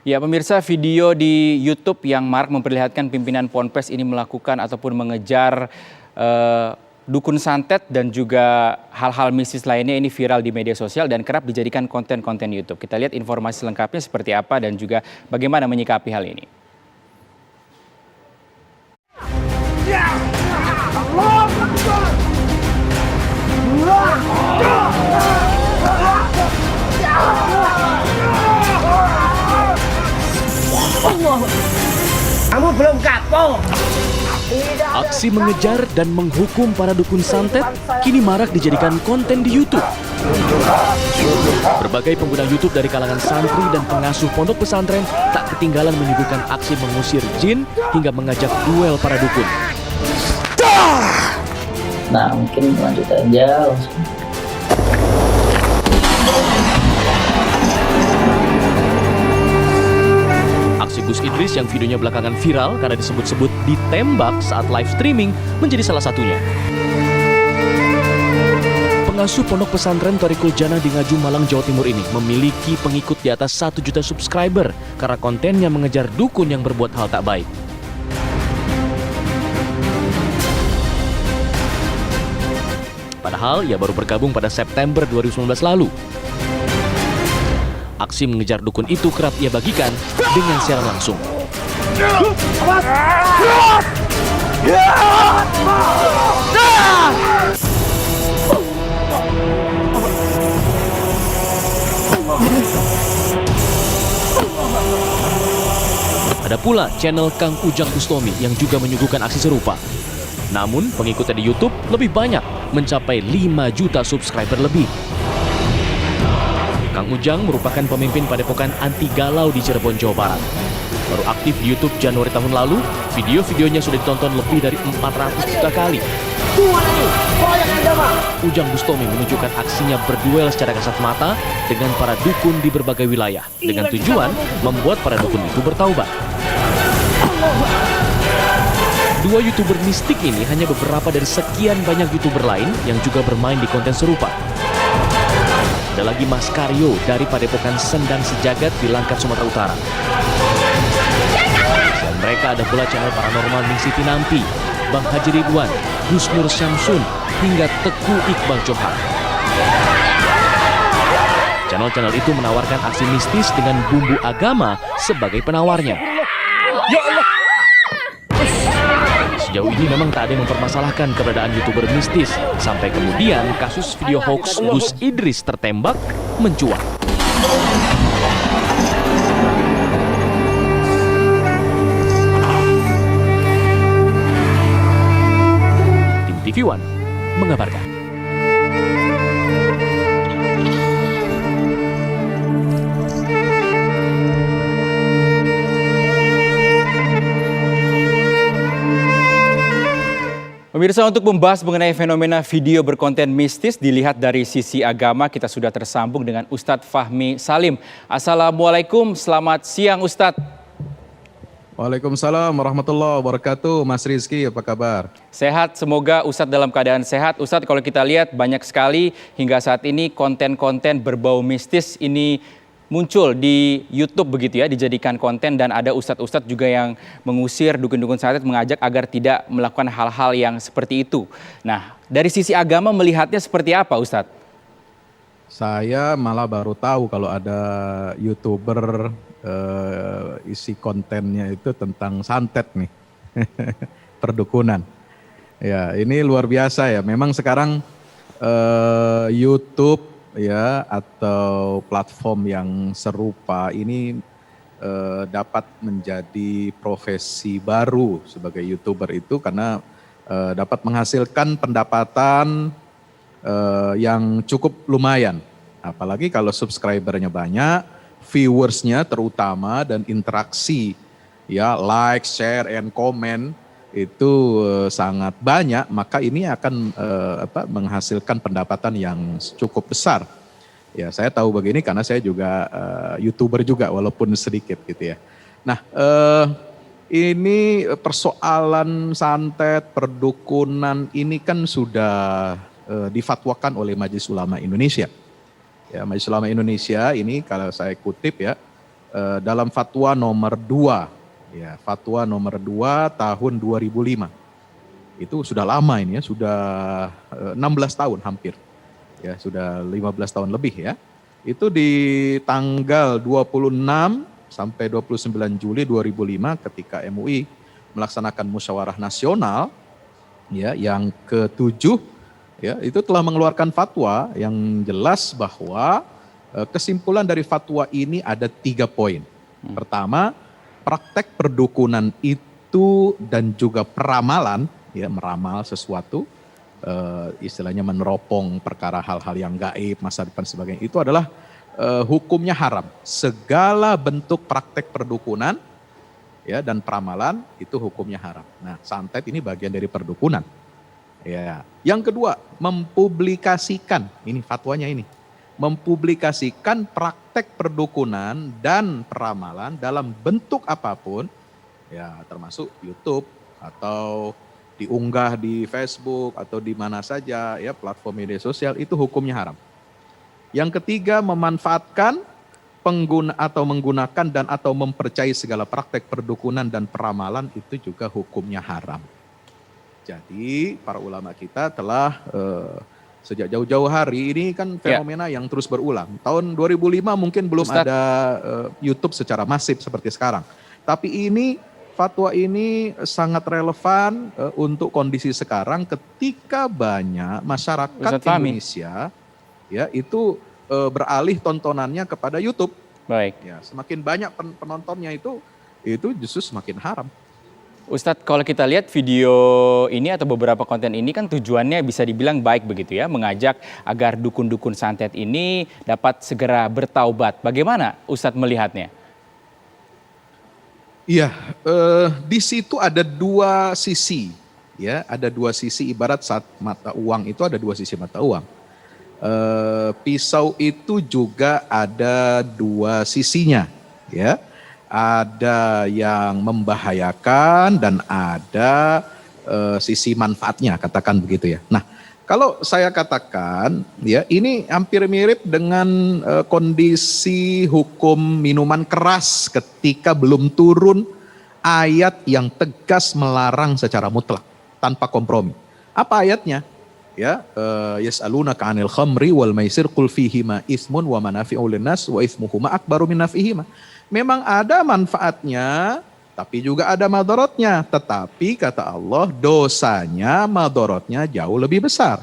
Ya, pemirsa, video di YouTube yang marak memperlihatkan pimpinan Ponpes ini melakukan ataupun mengejar dukun santet dan juga hal-hal mistis lainnya ini viral di media sosial dan kerap dijadikan konten-konten YouTube. Kita lihat informasi lengkapnya seperti apa dan juga bagaimana menyikapi hal ini. Kamu belum kapok. Aksi mengejar dan menghukum para dukun santet kini marak dijadikan konten di YouTube. Berbagai pengguna YouTube dari kalangan santri dan pengasuh pondok pesantren tak ketinggalan menyuguhkan aksi mengusir jin hingga mengajak duel para dukun. Nah, mungkin lanjut aja langsung. Aksi Gus Idris yang videonya belakangan viral karena disebut-sebut ditembak saat live streaming menjadi salah satunya. Pengasuh pondok pesantren Thoriqul Jannah di Ngaju, Malang, Jawa Timur ini memiliki pengikut di atas 1 juta subscriber karena kontennya mengejar dukun yang berbuat hal tak baik. Padahal ia baru bergabung pada September 2019 lalu. Aksi mengejar dukun itu kerap ia bagikan dengan siaran langsung. Ada pula channel Kang Ujang Bustomi yang juga menyuguhkan aksi serupa. Namun pengikutnya di YouTube lebih banyak, mencapai 5 juta subscriber lebih. Kang Ujang merupakan pemimpin padepokan anti galau di Cirebon, Jawa Barat. Baru aktif di YouTube Januari tahun lalu, video-videonya sudah ditonton lebih dari 400 juta kali. Ujang Bustomi menunjukkan aksinya berduel secara kasat mata dengan para dukun di berbagai wilayah, dengan tujuan membuat para dukun itu bertaubat. Dua YouTuber mistik ini hanya beberapa dari sekian banyak YouTuber lain yang juga bermain di konten serupa. Ada lagi Mas Karyo dari Padepokan Sendang Sejagat di Langkat, Sumatera Utara. Dan mereka ada pula channel paranormal Ningsih Tinampi, Bang Haji Ridwan, Gus Nur Syamsun, hingga Teguh Iqbal Johan. Channel-channel itu menawarkan aksi mistis dengan bumbu agama sebagai penawarnya. Ya Allah! Sejauh ini memang tak ada yang mempermasalahkan keberadaan YouTuber mistis, sampai kemudian kasus video hoax Gus Idris tertembak mencuat. Tim TV One mengabarkan. Pemirsa, untuk membahas mengenai fenomena video berkonten mistis dilihat dari sisi agama, kita sudah tersambung dengan Ustadz Fahmi Salim. Assalamualaikum, selamat siang Ustadz. Waalaikumsalam warahmatullahi wabarakatuh. Mas Rizky, apa kabar? Sehat, semoga Ustadz dalam keadaan sehat. Ustadz, kalau kita lihat banyak sekali hingga saat ini konten-konten berbau mistis ini muncul di YouTube begitu ya, dijadikan konten, dan ada ustadz-ustadz juga yang mengusir dukun-dukun santet, mengajak agar tidak melakukan hal-hal yang seperti itu. Nah, dari sisi agama melihatnya seperti apa Ustadz? Saya malah baru tahu kalau ada YouTuber isi kontennya itu tentang santet nih, perdukunan. Ya, ini luar biasa ya. Memang sekarang YouTube ya atau platform yang serupa ini dapat menjadi profesi baru sebagai YouTuber itu karena dapat menghasilkan pendapatan yang cukup lumayan. Apalagi kalau subscribernya banyak, viewersnya terutama, dan interaksi ya, like, share, and comment itu sangat banyak, maka ini akan menghasilkan pendapatan yang cukup besar. Ya, saya tahu begini karena saya juga YouTuber juga walaupun sedikit gitu ya. Nah, ini persoalan santet, perdukunan ini kan sudah difatwakan oleh Majelis Ulama Indonesia. Ya, Majelis Ulama Indonesia ini kalau saya kutip ya, dalam fatwa nomor 2, ya, fatwa nomor 2 tahun 2005. Itu sudah lama ini ya, sudah 16 tahun hampir. Ya, sudah 15 tahun lebih ya. Itu di tanggal 26 sampai 29 Juli 2005 ketika MUI melaksanakan musyawarah nasional ya yang ke-7 ya, itu telah mengeluarkan fatwa yang jelas bahwa kesimpulan dari fatwa ini ada 3 poin. Pertama, praktek perdukunan itu dan juga peramalan, ya, meramal sesuatu, istilahnya meneropong perkara hal-hal yang gaib, masa depan sebagainya, itu adalah hukumnya haram. Segala bentuk praktek perdukunan ya dan peramalan itu hukumnya haram. Nah, santet ini bagian dari perdukunan. Ya. Yang kedua, mempublikasikan, ini fatwanya ini, mempublikasikan praktek perdukunan dan peramalan dalam bentuk apapun, ya termasuk YouTube atau diunggah di Facebook atau di mana saja ya platform media sosial, itu hukumnya haram. Yang ketiga, memanfaatkan menggunakan dan atau mempercayai segala praktek perdukunan dan peramalan itu juga hukumnya haram. Jadi para ulama kita telah sejak jauh-jauh hari, ini kan fenomena yang terus berulang. Tahun 2005 mungkin belum ada YouTube secara masif seperti sekarang. Tapi ini fatwa ini sangat relevan untuk kondisi sekarang ketika banyak masyarakat Indonesia ya itu beralih tontonannya kepada YouTube. Baik. Ya, semakin banyak penontonnya itu justru semakin haram. Ustadz, kalau kita lihat video ini atau beberapa konten ini kan tujuannya bisa dibilang baik begitu ya, mengajak agar dukun-dukun santet ini dapat segera bertaubat. Bagaimana Ustadz melihatnya? Iya, di situ ada 2 sisi, ya, ada 2 sisi, ibarat saat mata uang itu ada 2 sisi mata uang. Pisau itu juga ada 2 sisinya, ya. Ada yang membahayakan dan ada sisi manfaatnya, katakan begitu ya. Nah, kalau saya katakan ya ini hampir mirip dengan kondisi hukum minuman keras ketika belum turun ayat yang tegas melarang secara mutlak tanpa kompromi. Apa ayatnya? Ya, yas'alunaka 'anil khamri wal maisir qul fihima itsmun wa manafi'u linnas wa itsmuhuma akbaru min naf'ihima. Memang ada manfaatnya, tapi juga ada madorotnya. Tetapi kata Allah, dosanya, madorotnya jauh lebih besar.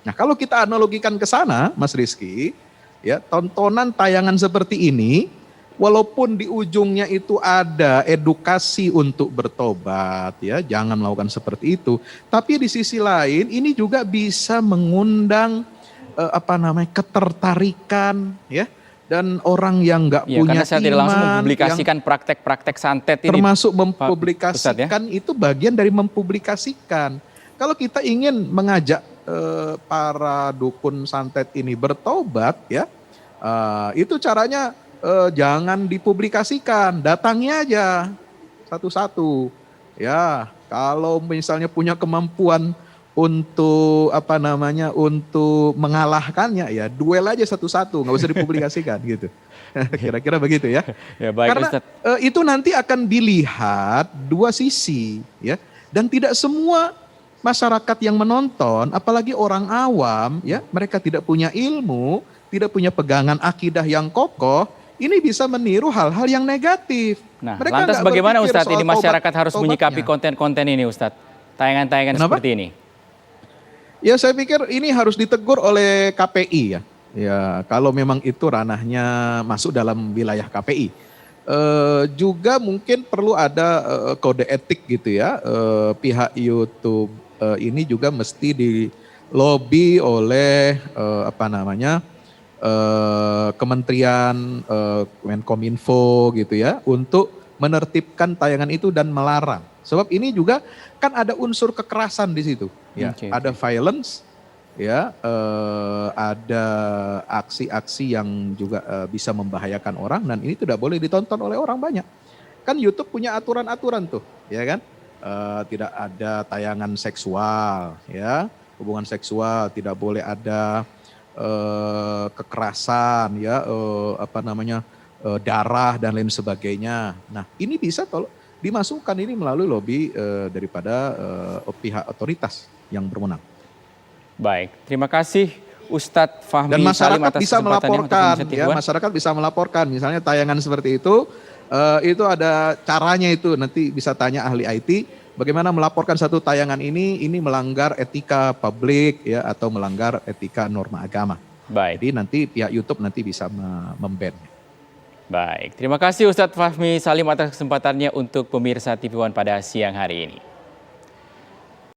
Nah, kalau kita analogikan ke sana, Mas Rizky, ya, tontonan tayangan seperti ini, walaupun di ujungnya itu ada edukasi untuk bertobat, ya, jangan melakukan seperti itu. Tapi di sisi lain, ini juga bisa mengundang ketertarikan, ya. Dan orang yang nggak punya karena saya tidak langsung mempublikasikan praktek-praktek santet ini. Termasuk mempublikasikan itu bagian dari mempublikasikan. Kalau kita ingin mengajak para dukun santet ini bertobat, ya, itu caranya jangan dipublikasikan, datangi aja satu-satu. Ya, kalau misalnya punya kemampuan untuk untuk mengalahkannya, ya duel aja satu-satu, nggak usah dipublikasikan gitu. Kira-kira begitu ya. Ya baik, karena itu nanti akan dilihat 2 sisi ya, dan tidak semua masyarakat yang menonton, apalagi orang awam ya, mereka tidak punya ilmu, tidak punya pegangan akidah yang kokoh, ini bisa meniru hal-hal yang negatif. Nah, mereka lantas bagaimana Ustadz ini masyarakat harus menyikapi konten-konten ini Ustadz? Tayangan-tayangan seperti ini. Ya, saya pikir ini harus ditegur oleh KPI ya. Ya, kalau memang itu ranahnya masuk dalam wilayah KPI. Juga mungkin perlu ada kode etik gitu ya. Pihak YouTube ini juga mesti dilobi oleh Kementerian Menkominfo gitu ya, untuk menertibkan tayangan itu dan melarang. Sebab ini juga kan ada unsur kekerasan di situ. Ya, ada violence, ya, ada aksi-aksi yang juga bisa membahayakan orang, dan ini tidak boleh ditonton oleh orang banyak. Kan YouTube punya aturan-aturan tuh, ya kan? Tidak ada tayangan seksual, ya, hubungan seksual, tidak boleh ada kekerasan, ya, darah dan lain sebagainya. Nah ini bisa dimasukkan ini melalui lobby daripada pihak otoritas yang berwenang. Baik, terima kasih Ustadz Fahmi Dan Salim masyarakat atas bisa kesempatannya untuk melaporkan, Indonesia ya TV One. masyarakat bisa melaporkan. Misalnya tayangan seperti itu ada caranya itu. Nanti bisa tanya ahli IT, bagaimana melaporkan satu tayangan ini melanggar etika publik ya atau melanggar etika norma agama. Baik. Jadi nanti pihak YouTube nanti bisa memban. Baik, terima kasih Ustadz Fahmi Salim atas kesempatannya untuk pemirsa TV One pada siang hari ini.